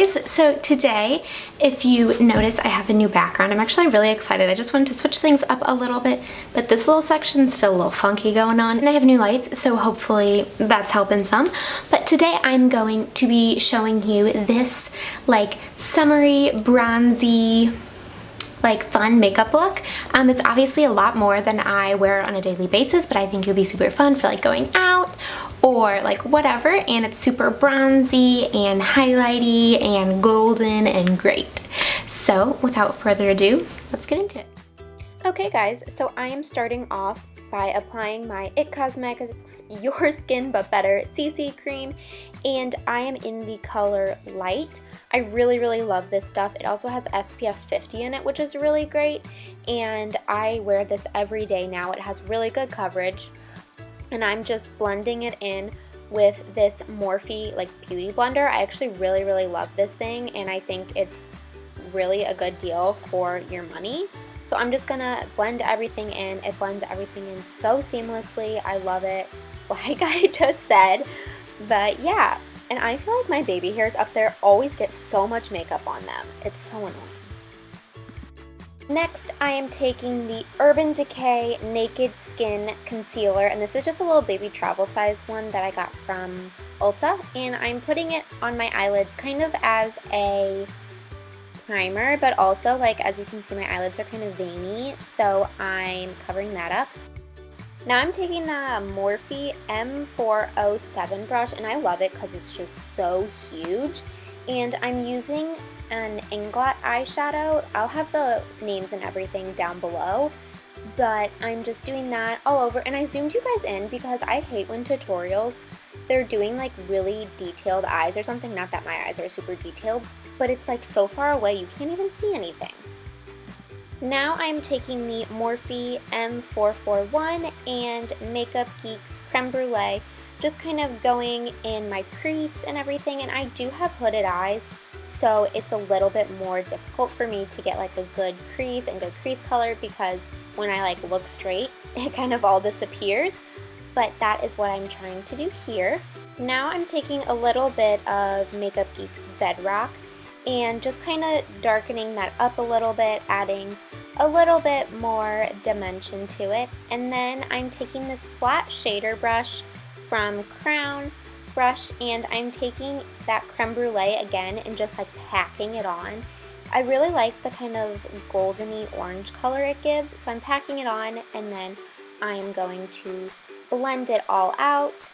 guys, so today, if you notice, I have a new background. I'm actually really excited. I just wanted to switch things up a little bit, but this little section's still a little funky going on. And I have new lights, so hopefully that's helping some. But today I'm going to be showing you this like summery, bronzy, like fun makeup look. It's obviously a lot more than I wear on a daily basis, but I think it would be super fun for like going out or like whatever, and it's super bronzy and highlighty and golden and great. So without further ado, let's get into it. Okay guys, so I am starting off by applying my IT Cosmetics Your Skin But Better CC Creme, and I am in the color Light. I really love this stuff. It also has SPF 50 in it, which is really great, and I wear this every day now. It has really good coverage, and I'm just blending it in with this Morphe like beauty blender. I actually really love this thing, and I think it's really a good deal for your money. So I'm just gonna blend everything in. It blends everything in so seamlessly. I love it, like I just said. But yeah, and I feel like my baby hairs up there always get so much makeup on them. It's so annoying. Next, I am taking the Urban Decay Naked Skin Concealer, and this is just a little baby travel size one that I got from Ulta, and I'm putting it on my eyelids kind of as a primer, but also, like, as you can see, my eyelids are kind of veiny, so I'm covering that up. Now I'm taking the Morphe M407 brush, and I love it because it's just so huge, and I'm using an Inglot Eyeshadow. I'll have the names and everything down below, but I'm just doing that all over, and I zoomed you guys in because I hate when tutorials, they're doing like really detailed eyes or something. Not that my eyes are super detailed, but it's like so far away you can't even see anything. Now I'm taking the Morphe M441 and Makeup Geek's Creme Brûlée, just kind of going in my crease and everything, and I do have hooded eyes, so it's a little bit more difficult for me to get like a good crease and good crease color because when I like look straight, it kind of all disappears. But that is what I'm trying to do here. Now I'm taking a little bit of Makeup Geek's Bedrock and just kind of darkening that up a little bit, adding a little bit more dimension to it. And then I'm taking this flat shader brush from Crown Brush, and I'm taking that Creme Brûlée again and just like packing it on. I really like the kind of goldeny orange color it gives, so I'm packing it on, and then I'm going to blend it all out.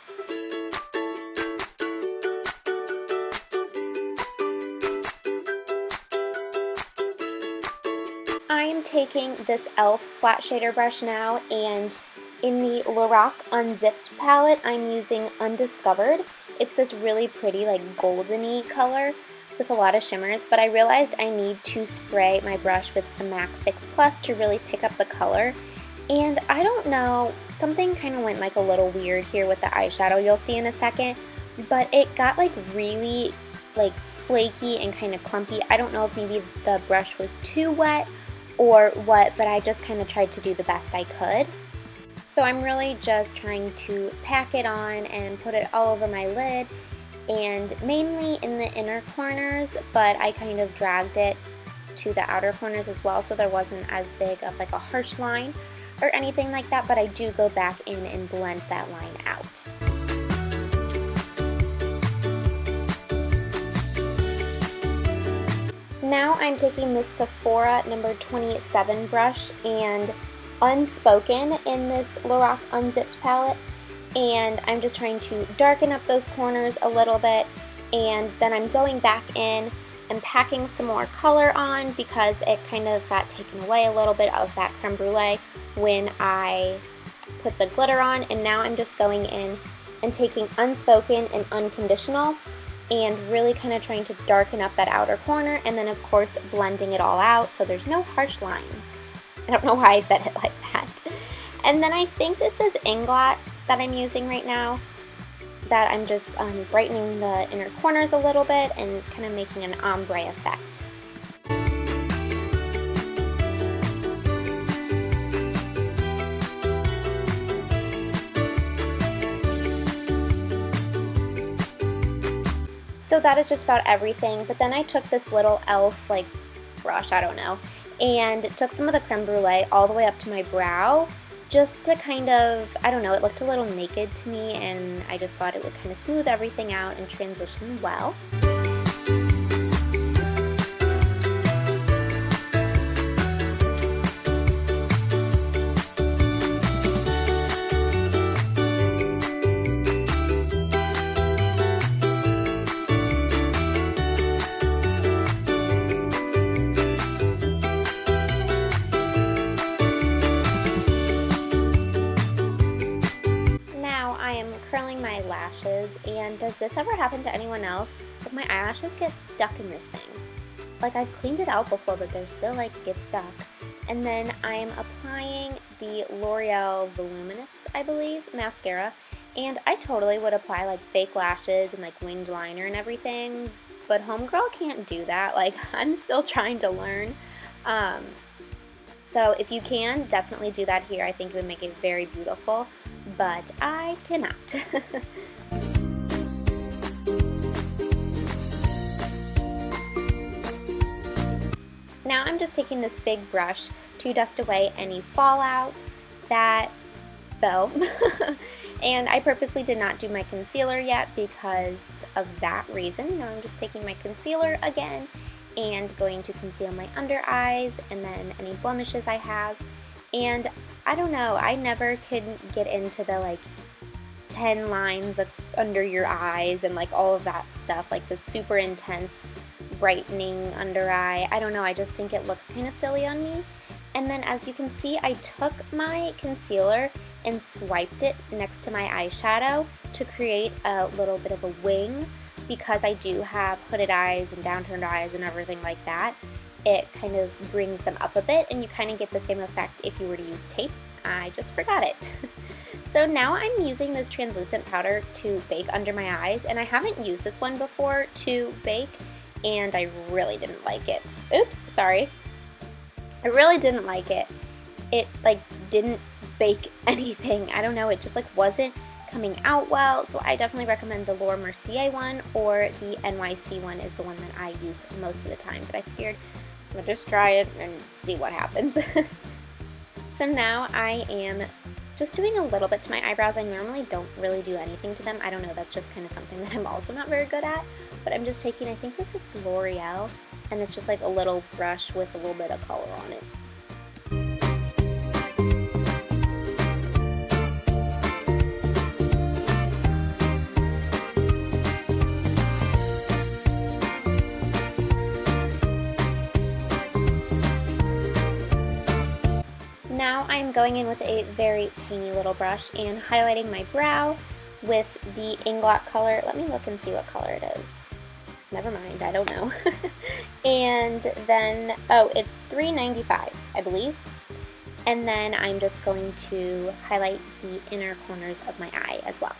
I am taking this e.l.f. flat shader brush now, and in the Lorac UnZipped palette, I'm using Undiscovered. It's this really pretty like goldeny color with a lot of shimmers, but I realized I need to spray my brush with some MAC Fix Plus to really pick up the color. And I don't know, something kind of went like a little weird here with the eyeshadow, you'll see in a second, but it got like really like flaky and kind of clumpy. I don't know if maybe the brush was too wet or what, but I just kind of tried to do the best I could. So I'm really just trying to pack it on and put it all over my lid, and mainly in the inner corners, but I kind of dragged it to the outer corners as well, so there wasn't as big of like a harsh line or anything like that, but I do go back in and blend that line out. Now I'm taking this Sephora number 27 brush and Unspoken in this Lorac Unzipped palette, and I'm just trying to darken up those corners a little bit, and then I'm going back in and packing some more color on because it kind of got taken away a little bit of that creme brulee when I put the glitter on, and now I'm just going in and taking Unspoken and Unconditional and really kind of trying to darken up that outer corner, and then of course blending it all out so there's no harsh lines. I don't know why I said it like that. And then I think this is Inglot that I'm using right now, that I'm just brightening the inner corners a little bit and kind of making an ombre effect. So that is just about everything, but then I took this little e.l.f. like brush, I don't know, and took some of the Creme Brûlée all the way up to my brow, just to kind of, I don't know, it looked a little naked to me, and I just thought it would kind of smooth everything out and transition well. Curling my lashes, and does this ever happen to anyone else? Like, my eyelashes get stuck in this thing. Like, I've cleaned it out before, but they're still like get stuck. And then I am applying the L'Oreal Voluminous, I believe, mascara, and I totally would apply like fake lashes and like winged liner and everything, but homegirl can't do that. Like, I'm still trying to learn. So if you can, definitely do that here. I think it would make it very beautiful, but I cannot. Now I'm just taking this big brush to dust away any fallout that fell. And I purposely did not do my concealer yet because of that reason. Now I'm just taking my concealer again and going to conceal my under eyes and then any blemishes I have. And I don't know, I never could get into the like 10 lines of under your eyes and like all of that stuff, like the super intense brightening under eye. I don't know, I just think it looks kind of silly on me. And then as you can see, I took my concealer and swiped it next to my eyeshadow to create a little bit of a wing, because I do have hooded eyes and downturned eyes and everything like that. It kind of brings them up a bit, and you kind of get the same effect if you were to use tape. I just forgot it. So now I'm using this translucent powder to bake under my eyes, and I haven't used this one before to bake, and I really didn't like it. Oops, sorry. I really didn't like it. It like didn't bake anything. I don't know, it just like wasn't coming out well, so I definitely recommend the Laura Mercier one, or the NYC one is the one that I use most of the time, but I figured I'm gonna just try it and see what happens. So now I am just doing a little bit to my eyebrows. I normally don't really do anything to them. I don't know, that's just kind of something that I'm also not very good at, but I'm just taking, I think this is L'Oreal, and it's just like a little brush with a little bit of color on it. Now I'm going in with a very tiny little brush and highlighting my brow with the Inglot color. Let me look and see what color it is. Never mind, I don't know. And then, oh, it's $3.95, I believe. And then I'm just going to highlight the inner corners of my eye as well.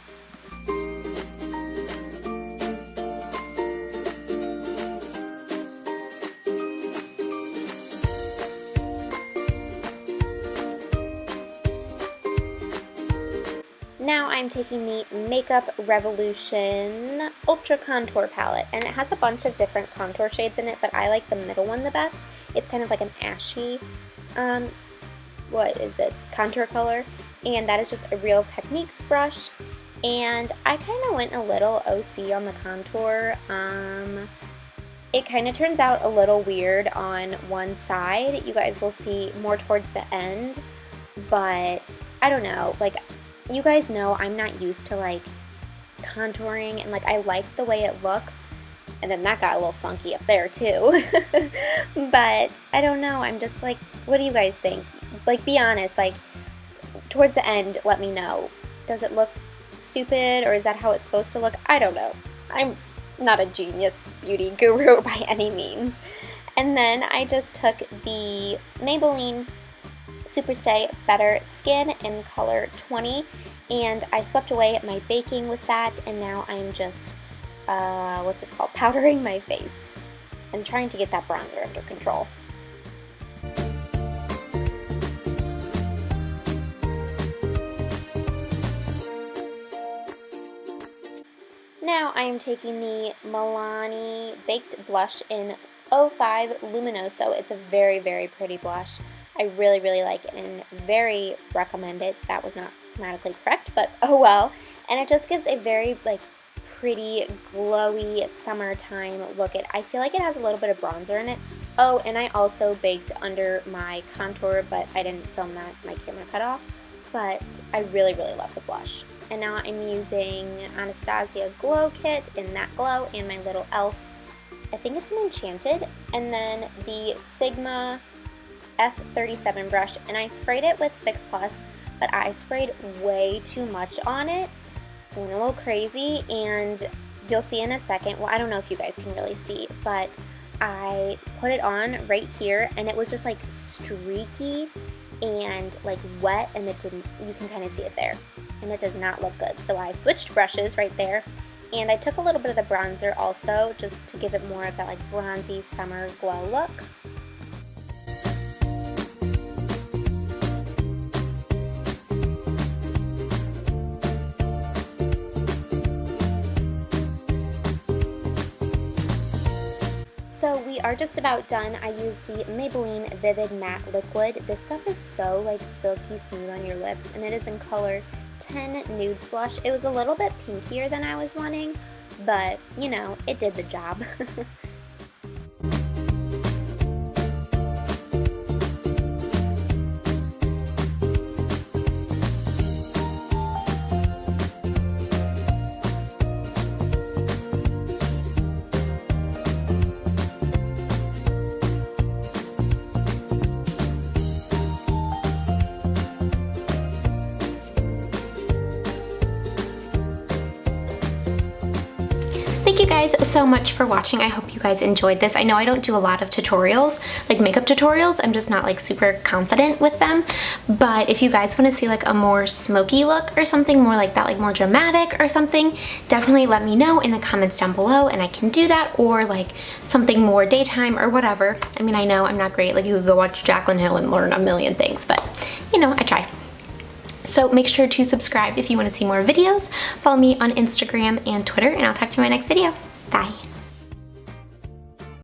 Now I'm taking the Makeup Revolution Ultra Contour Palette, and it has a bunch of different contour shades in it, but I like the middle one the best. It's kind of like an ashy, what is this, contour color, and that is just a Real Techniques brush, and I kind of went a little OC on the contour. It kind of turns out a little weird on one side. You guys will see more towards the end, but I don't know, like, you guys know I'm not used to like contouring, and like I like the way it looks, and then that got a little funky up there too. But I don't know, I'm just like, what do you guys think? Like, be honest, like towards the end, let me know. Does it look stupid, or is that how it's supposed to look? I don't know. I'm not a genius beauty guru by any means. And then I just took the Maybelline Superstay Better Skin in color 20, and I swept away my baking with that, and now I'm just, what's this called, powdering my face and trying to get that bronzer under control. now I am taking the Milani Baked Blush in 05 Luminoso. It's a very, very pretty blush. I really, really like it and very recommend it. That was not grammatically correct, but oh well. And it just gives a very like pretty, glowy, summertime look. I feel like it has a little bit of bronzer in it. Oh, and I also baked under my contour, but I didn't film that. My camera cut off. But I really, really love the blush. And now I'm using Anastasia Glow Kit in Matte Glow and my little e.l.f. I think it's an Enchanted. And then the Sigma F37 brush. And I sprayed it with Fix Plus, but I sprayed way too much on it. Went a little crazy, and you'll see in a second. Well, I don't know if you guys can really see, but I put it on right here, and it was just like streaky and like wet, and it didn't, you can kind of see it there, and it does not look good. So I switched brushes right there, and I took a little bit of the bronzer also just to give it more of that like bronzy summer glow look. So we are just about done. I used the Maybelline Vivid Matte Liquid. This stuff is so like silky smooth on your lips, and it is in color 10 Nude Flush. It was a little bit pinkier than I was wanting, but you know, it did the job. Thank you guys so much for watching. I hope you guys enjoyed this. I know I don't do a lot of tutorials, like makeup tutorials. I'm just not like super confident with them. But if you guys want to see like a more smoky look or something more like that, like more dramatic or something, definitely let me know in the comments down below and I can do that, or like something more daytime or whatever. I mean, I know I'm not great. Like you could go watch Jaclyn Hill and learn a million things, but you know, I try. So make sure to subscribe if you want to see more videos. Follow me on Instagram and Twitter, and I'll talk to you in my next video. Bye.